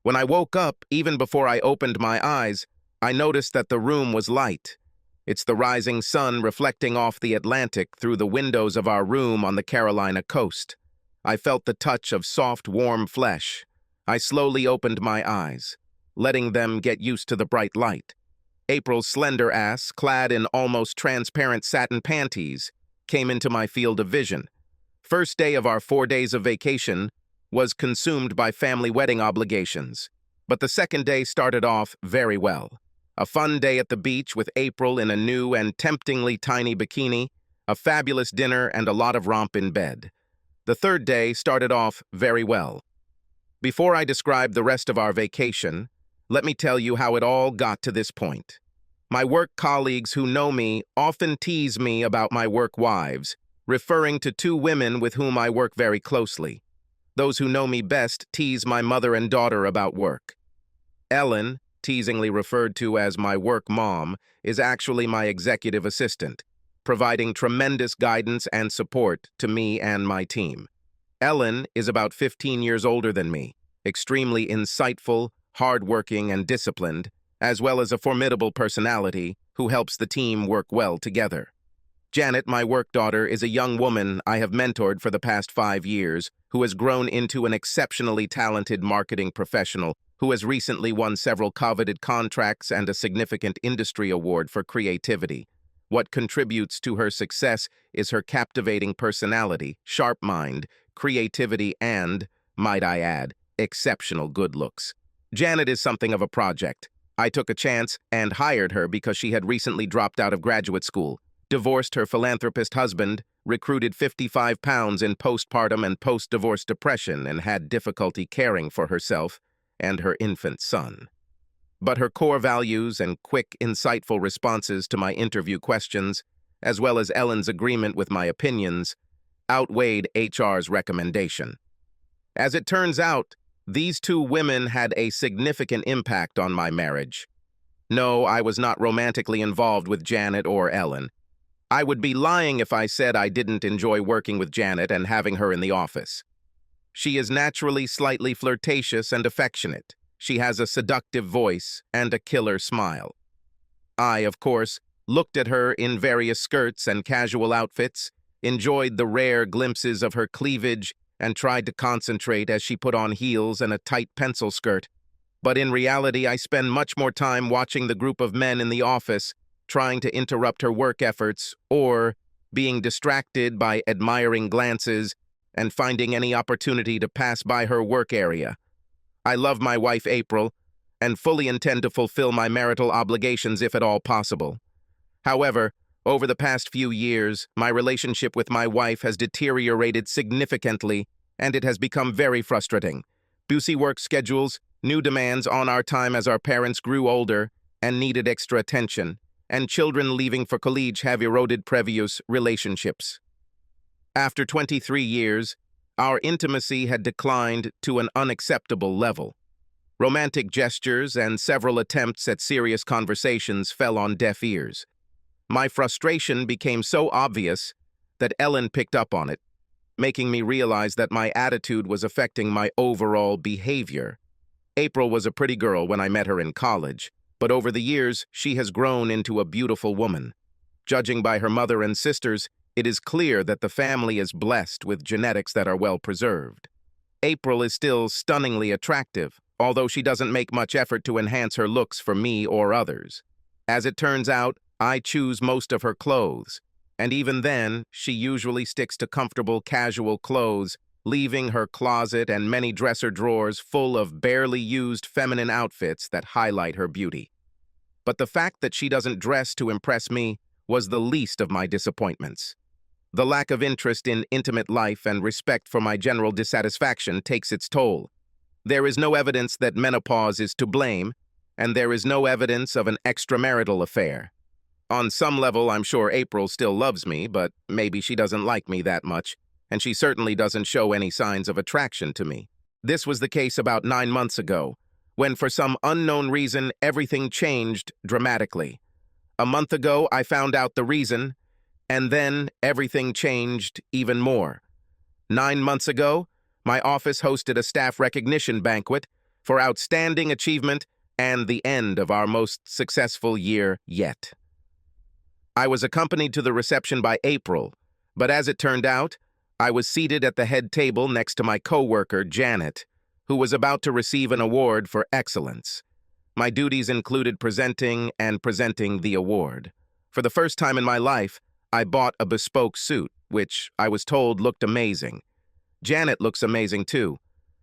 When I woke up, even before I opened my eyes, I noticed that the room was light. It's the rising sun reflecting off the Atlantic through the windows of our room on the Carolina coast. I felt the touch of soft, warm flesh. I slowly opened my eyes, letting them get used to the bright light. April's slender ass, clad in almost transparent satin panties, came into my field of vision. First day of our 4 days of vacation was consumed by family wedding obligations, but the second day started off very well. A fun day at the beach with April in a new and temptingly tiny bikini, a fabulous dinner, and a lot of romp in bed. The third day started off very well. Before I describe the rest of our vacation, let me tell you how it all got to this point. My work colleagues who know me often tease me about my work wives, referring to two women with whom I work very closely. Those who know me best tease my mother and daughter about work. Ellen, teasingly referred to as my work mom, is actually my executive assistant, providing tremendous guidance and support to me and my team. Ellen is about 15 years older than me, extremely insightful, hardworking, and disciplined, as well as a formidable personality who helps the team work well together. Janet, my work daughter, is a young woman I have mentored for the past 5 years who has grown into an exceptionally talented marketing professional who has recently won several coveted contracts and a significant industry award for creativity. What contributes to her success is her captivating personality, sharp mind, creativity, and, might I add, exceptional good looks. Janet is something of a project. I took a chance and hired her because she had recently dropped out of graduate school, divorced her philanthropist husband, recruited 55 pounds in postpartum and post-divorce depression, and had difficulty caring for herself and her infant son. But her core values and quick, insightful responses to my interview questions, as well as Ellen's agreement with my opinions, outweighed HR's recommendation. As it turns out, these two women had a significant impact on my marriage. No, I was not romantically involved with Janet or Ellen. I would be lying if I said I didn't enjoy working with Janet and having her in the office. She is naturally slightly flirtatious and affectionate. She has a seductive voice and a killer smile. I, of course, looked at her in various skirts and casual outfits, enjoyed the rare glimpses of her cleavage, and tried to concentrate as she put on heels and a tight pencil skirt. But in reality, I spend much more time watching the group of men in the office, trying to interrupt her work efforts, or being distracted by admiring glances and finding any opportunity to pass by her work area. I love my wife, April, and fully intend to fulfill my marital obligations if at all possible. However, over the past few years, my relationship with my wife has deteriorated significantly, and it has become very frustrating. Busy work schedules, new demands on our time as our parents grew older and needed extra attention, and children leaving for college have eroded previous relationships. After 23 years, our intimacy had declined to an unacceptable level. Romantic gestures and several attempts at serious conversations fell on deaf ears. My frustration became so obvious that Ellen picked up on it, making me realize that my attitude was affecting my overall behavior. April was a pretty girl when I met her in college, but over the years, she has grown into a beautiful woman. Judging by her mother and sisters, it is clear that the family is blessed with genetics that are well preserved. April is still stunningly attractive, although she doesn't make much effort to enhance her looks for me or others. As it turns out, I choose most of her clothes, and even then, she usually sticks to comfortable, casual clothes, leaving her closet and many dresser drawers full of barely used feminine outfits that highlight her beauty. But the fact that she doesn't dress to impress me was the least of my disappointments. The lack of interest in intimate life and respect for my general dissatisfaction takes its toll. There is no evidence that menopause is to blame, and there is no evidence of an extramarital affair. On some level, I'm sure April still loves me, but maybe she doesn't like me that much, and she certainly doesn't show any signs of attraction to me. This was the case about 9 months ago, when for some unknown reason, everything changed dramatically. A month ago, I found out the reason, and then everything changed even more. 9 months ago, my office hosted a staff recognition banquet, for outstanding achievement and the end of our most successful year yet. I was accompanied to the reception by April, but as it turned out, I was seated at the head table next to my coworker, Janet, who was about to receive an award for excellence. My duties included presenting the award. For the first time in my life, I bought a bespoke suit, which I was told looked amazing. Janet looks amazing too.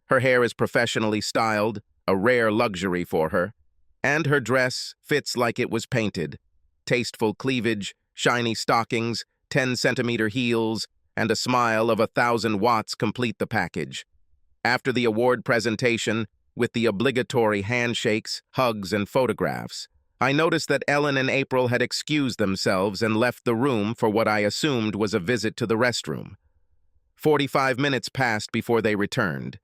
Her hair is professionally styled, a rare luxury for her, and her dress fits like it was painted. Tasteful cleavage, shiny stockings, 10-centimeter heels, and a smile of 1,000 watts complete the package. After the award presentation, with the obligatory handshakes, hugs, and photographs, I noticed that Ellen and April had excused themselves and left the room for what I assumed was a visit to the restroom. 45 minutes passed before they returned.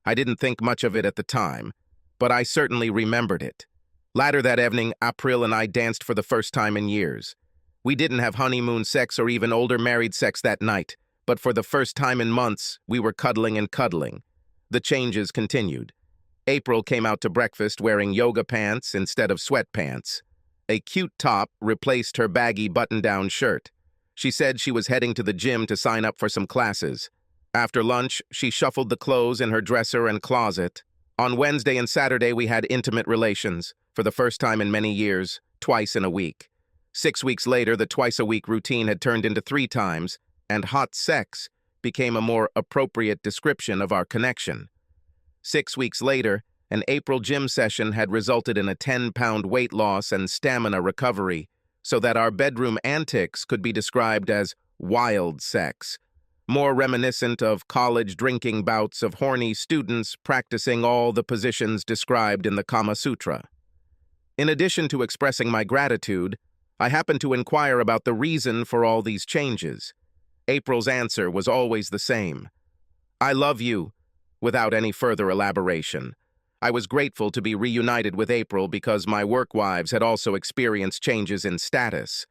I didn't think much of it at the time, but I certainly remembered it. Later that evening, April and I danced for the first time in years. We didn't have honeymoon sex or even older married sex that night, but for the first time in months, we were cuddling and cuddling. The changes continued. April came out to breakfast wearing yoga pants instead of sweatpants. A cute top replaced her baggy button-down shirt. She said she was heading to the gym to sign up for some classes. After lunch, she shuffled the clothes in her dresser and closet. On Wednesday and Saturday, we had intimate relations, for the first time in many years, twice in a week. 6 weeks later, the twice-a-week routine had turned into 3 times, and hot sex became a more appropriate description of our connection. 6 weeks later, an April gym session had resulted in a 10-pound weight loss and stamina recovery, so that our bedroom antics could be described as wild sex, more reminiscent of college drinking bouts of horny students practicing all the positions described in the Kama Sutra. In addition to expressing my gratitude, I happened to inquire about the reason for all these changes. April's answer was always the same. "I love you," without any further elaboration. I was grateful to be reunited with April because my work wives had also experienced changes in status.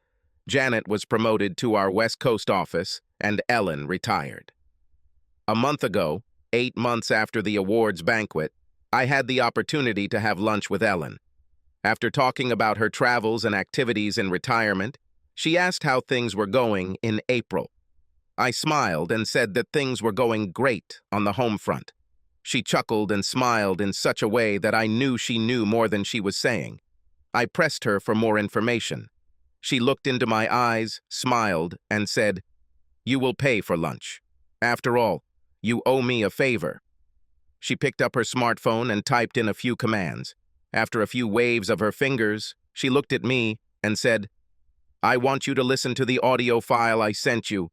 Janet was promoted to our West Coast office, and Ellen retired. A month ago, 8 months after the awards banquet, I had the opportunity to have lunch with Ellen. After talking about her travels and activities in retirement, she asked how things were going in April. I smiled and said that things were going great on the home front. She chuckled and smiled in such a way that I knew she knew more than she was saying. I pressed her for more information. She looked into my eyes, smiled, and said, "You will pay for lunch. After all, you owe me a favor." She picked up her smartphone and typed in a few commands. After a few waves of her fingers, she looked at me and said, "I want you to listen to the audio file I sent you,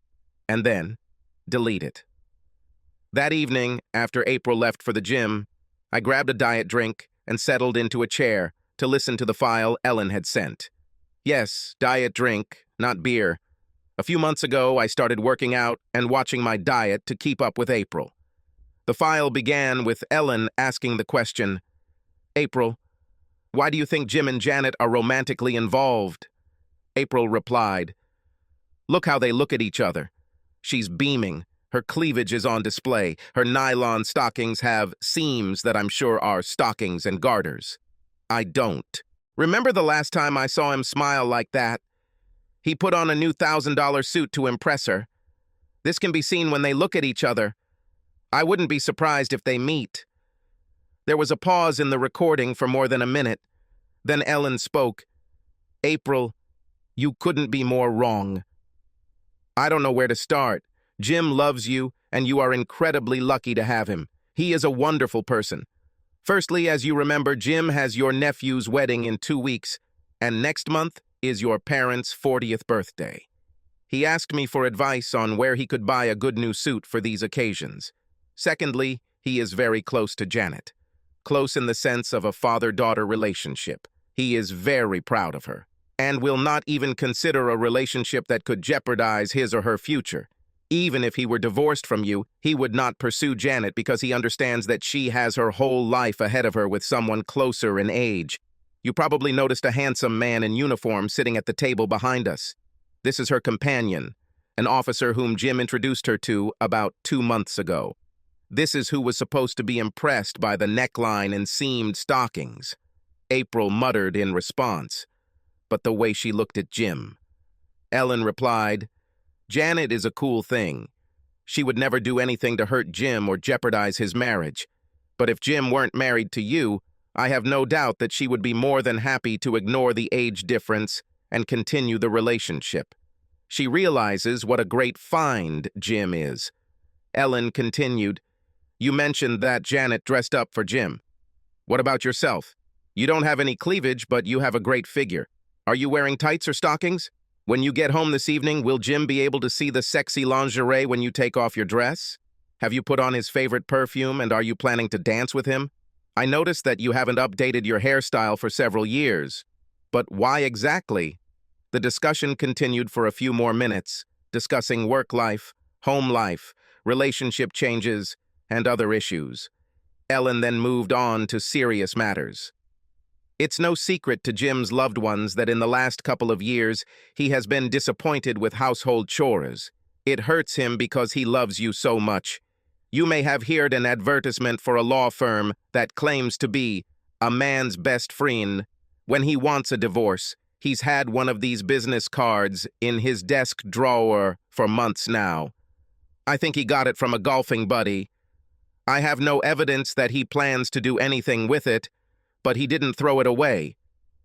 and then delete it." That evening, after April left for the gym, I grabbed a diet drink and settled into a chair to listen to the file Ellen had sent. Yes, diet drink, not beer. A few months ago, I started working out and watching my diet to keep up with April. The file began with Ellen asking the question, "April, why do you think Jim and Janet are romantically involved?" April replied, "Look how they look at each other." She's beaming. Her cleavage is on display. Her nylon stockings have seams that I'm sure are stockings and garters. I don't. Remember the last time I saw him smile like that? He put on a new $1,000 suit to impress her. This can be seen when they look at each other. I wouldn't be surprised if they meet. There was a pause in the recording for more than a minute. Then Ellen spoke. "April, you couldn't be more wrong. I don't know where to start. Jim loves you, and you are incredibly lucky to have him. He is a wonderful person. Firstly, as you remember, Jim has your nephew's wedding in 2 weeks, and next month is your parents' 40th birthday. He asked me for advice on where he could buy a good new suit for these occasions. Secondly, he is very close to Janet. Close in the sense of a father-daughter relationship. He is very proud of her, and will not even consider a relationship that could jeopardize his or her future. Even if he were divorced from you, he would not pursue Janet because he understands that she has her whole life ahead of her with someone closer in age. You probably noticed a handsome man in uniform sitting at the table behind us. This is her companion, an officer whom Jim introduced her to about 2 months ago. This is who was supposed to be impressed by the neckline and seamed stockings. April muttered in response, but the way she looked at Jim. Ellen replied, Janet is a cool thing. She would never do anything to hurt Jim or jeopardize his marriage. But if Jim weren't married to you, I have no doubt that she would be more than happy to ignore the age difference and continue the relationship. She realizes what a great find Jim is. Ellen continued, You mentioned that Janet dressed up for Jim. What about yourself? You don't have any cleavage, but you have a great figure. Are you wearing tights or stockings? When you get home this evening, will Jim be able to see the sexy lingerie when you take off your dress? Have you put on his favorite perfume, and are you planning to dance with him? I noticed that you haven't updated your hairstyle for several years. But why exactly? The discussion continued for a few more minutes, discussing work life, home life, relationship changes, and other issues. Ellen then moved on to serious matters. It's no secret to Jim's loved ones that in the last couple of years he has been disappointed with household chores. It hurts him because he loves you so much. You may have heard an advertisement for a law firm that claims to be a man's best friend. When he wants a divorce, he's had one of these business cards in his desk drawer for months now. I think he got it from a golfing buddy. I have no evidence that he plans to do anything with it, but he didn't throw it away.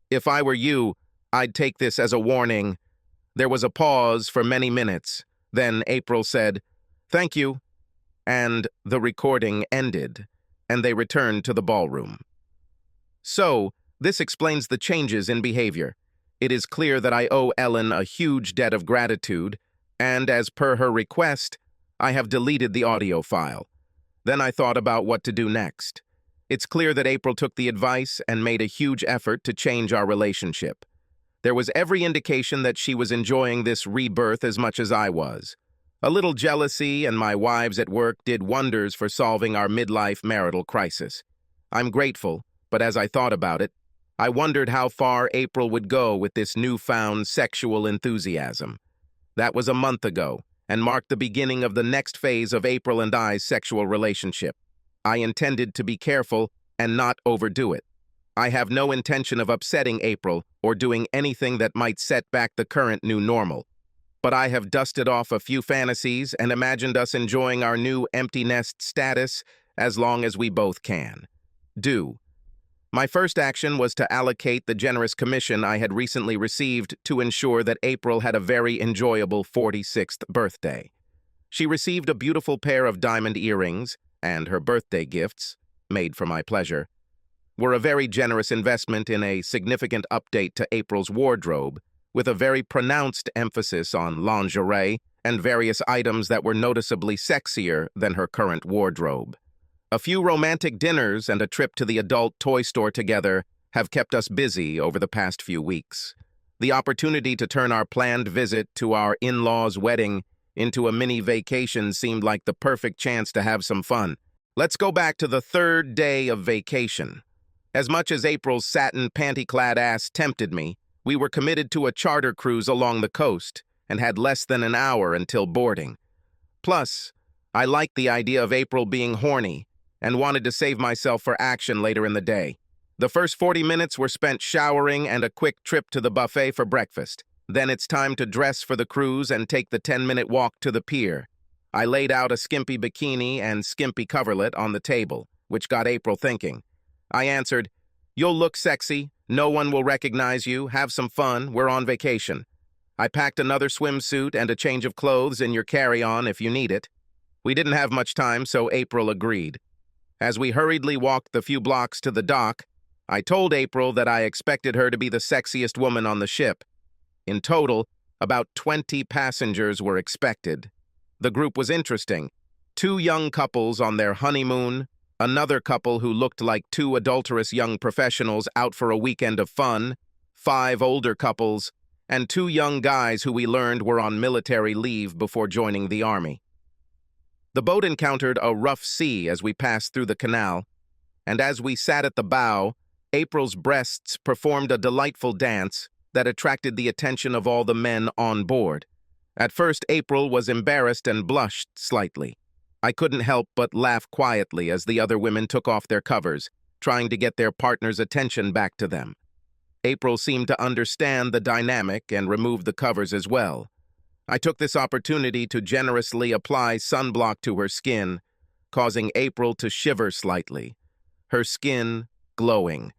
If I were you, I'd take this as a warning. There was a pause for many minutes. Then April said, Thank you. And the recording ended, and they returned to the ballroom. So, this explains the changes in behavior. It is clear that I owe Ellen a huge debt of gratitude, and as per her request, I have deleted the audio file. Then I thought about what to do next. It's clear that April took the advice and made a huge effort to change our relationship. There was every indication that she was enjoying this rebirth as much as I was. A little jealousy and my wives at work did wonders for solving our midlife marital crisis. I'm grateful, but as I thought about it, I wondered how far April would go with this newfound sexual enthusiasm. That was a month ago, and marked the beginning of the next phase of April and I's sexual relationship. I intended to be careful and not overdo it. I have no intention of upsetting April or doing anything that might set back the current new normal. But I have dusted off a few fantasies and imagined us enjoying our new empty nest status as long as we both can. My first action was to allocate the generous commission I had recently received to ensure that April had a very enjoyable 46th birthday. She received a beautiful pair of diamond earrings, and her birthday gifts, made for my pleasure, were a very generous investment in a significant update to April's wardrobe, with a very pronounced emphasis on lingerie and various items that were noticeably sexier than her current wardrobe. A few romantic dinners and a trip to the adult toy store together have kept us busy over the past few weeks. The opportunity to turn our planned visit to our in-laws' wedding into a mini vacation seemed like the perfect chance to have some fun. Let's go back to the third day of vacation. As much as April's satin panty-clad ass tempted me, we were committed to a charter cruise along the coast and had less than an hour until boarding. Plus, I liked the idea of April being horny and wanted to save myself for action later in the day. The first 40 minutes were spent showering and a quick trip to the buffet for breakfast. Then it's time to dress for the cruise and take the 10-minute walk to the pier. I laid out a skimpy bikini and skimpy coverlet on the table, which got April thinking. I answered, "You'll look sexy. No one will recognize you. Have some fun. We're on vacation. I packed another swimsuit and a change of clothes in your carry-on if you need it." We didn't have much time, so April agreed. As we hurriedly walked the few blocks to the dock, I told April that I expected her to be the sexiest woman on the ship. In total, about 20 passengers were expected. The group was interesting. 2 young couples on their honeymoon, another couple who looked like 2 adulterous young professionals out for a weekend of fun, 5 older couples, and 2 young guys who we learned were on military leave before joining the army. The boat encountered a rough sea as we passed through the canal, and as we sat at the bow, April's breasts performed a delightful dance that attracted the attention of all the men on board. At first, April was embarrassed and blushed slightly. I couldn't help but laugh quietly as the other women took off their covers, trying to get their partner's attention back to them. April seemed to understand the dynamic and removed the covers as well. I took this opportunity to generously apply sunblock to her skin, causing April to shiver slightly, her skin glowing.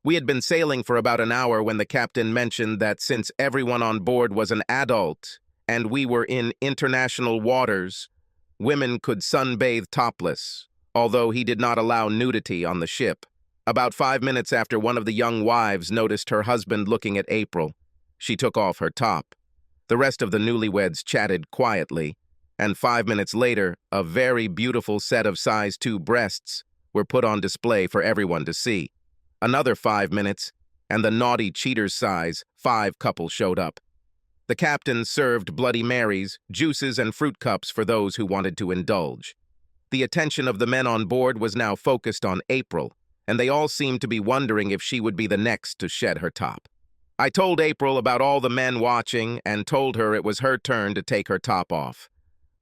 We had been sailing for about an hour when the captain mentioned that since everyone on board was an adult and we were in international waters, women could sunbathe topless, although he did not allow nudity on the ship. About 5 minutes after one of the young wives noticed her husband looking at April, she took off her top. The rest of the newlyweds chatted quietly, and 5 minutes later, a very beautiful set of size 2 breasts were put on display for everyone to see. Another 5 minutes, and the naughty cheaters size 5 couple showed up. The captain served Bloody Marys, juices, and fruit cups for those who wanted to indulge. The attention of the men on board was now focused on April, and they all seemed to be wondering if she would be the next to shed her top. I told April about all the men watching and told her it was her turn to take her top off.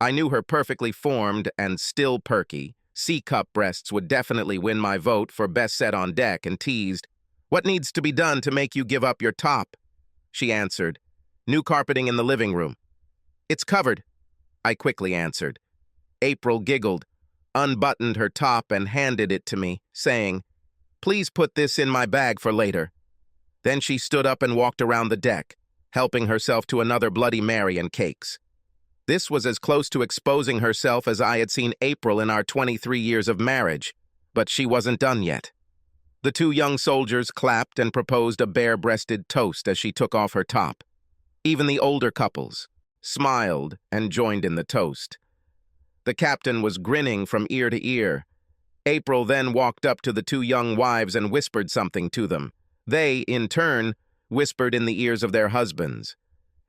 I knew her perfectly formed and still perky C-cup breasts would definitely win my vote for best set on deck and teased, "What needs to be done to make you give up your top?" She answered, "New carpeting in the living room." "It's covered," I quickly answered. April giggled, unbuttoned her top and handed it to me, saying, "Please put this in my bag for later." Then she stood up and walked around the deck, helping herself to another Bloody Mary and cakes. This was as close to exposing herself as I had seen April in our 23 years of marriage, but she wasn't done yet. The 2 young soldiers clapped and proposed a bare-breasted toast as she took off her top. Even the older couples smiled and joined in the toast. The captain was grinning from ear to ear. April then walked up to the 2 young wives and whispered something to them. They, in turn, whispered in the ears of their husbands.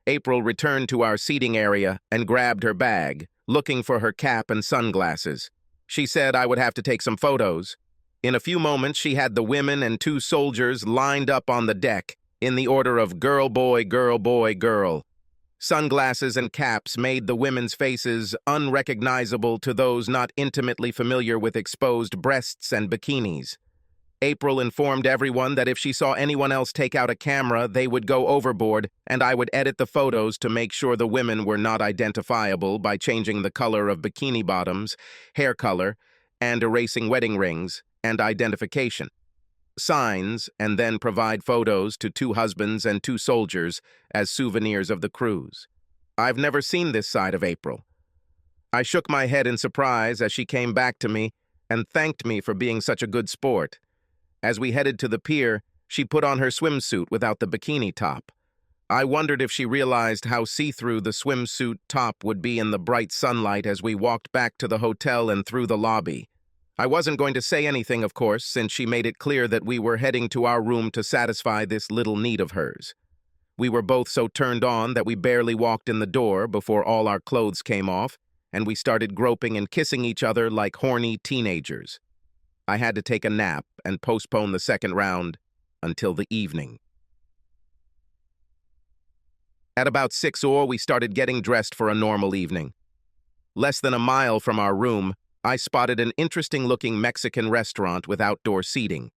April returned to our seating area and grabbed her bag, looking for her cap and sunglasses. She said I would have to take some photos. In a few moments, she had the women and 2 soldiers lined up on the deck in the order of girl, boy, girl, boy, girl. Sunglasses and caps made the women's faces unrecognizable to those not intimately familiar with exposed breasts and bikinis. April informed everyone that if she saw anyone else take out a camera, they would go overboard, and I would edit the photos to make sure the women were not identifiable by changing the color of bikini bottoms, hair color, and erasing wedding rings and identification signs, and then provide photos to 2 husbands and 2 soldiers as souvenirs of the cruise. I've never seen this side of April. I shook my head in surprise as she came back to me and thanked me for being such a good sport. As we headed to the pier, she put on her swimsuit without the bikini top. I wondered if she realized how see-through the swimsuit top would be in the bright sunlight as we walked back to the hotel and through the lobby. I wasn't going to say anything, of course, since she made it clear that we were heading to our room to satisfy this little need of hers. We were both so turned on that we barely walked in the door before all our clothes came off, and we started groping and kissing each other like horny teenagers. I had to take a nap and postpone the second round until the evening. At about 6 o'clock, we started getting dressed for a normal evening. Less than a mile from our room, I spotted an interesting-looking Mexican restaurant with outdoor seating.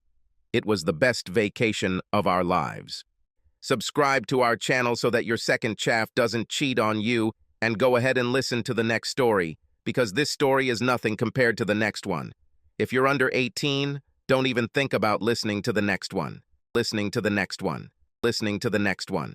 It was the best vacation of our lives. Subscribe to our channel so that your second chaff doesn't cheat on you, and go ahead and listen to the next story, because this story is nothing compared to the next one. If you're under 18, don't even think about listening to the next one. Listening to the next one. Listening to the next one.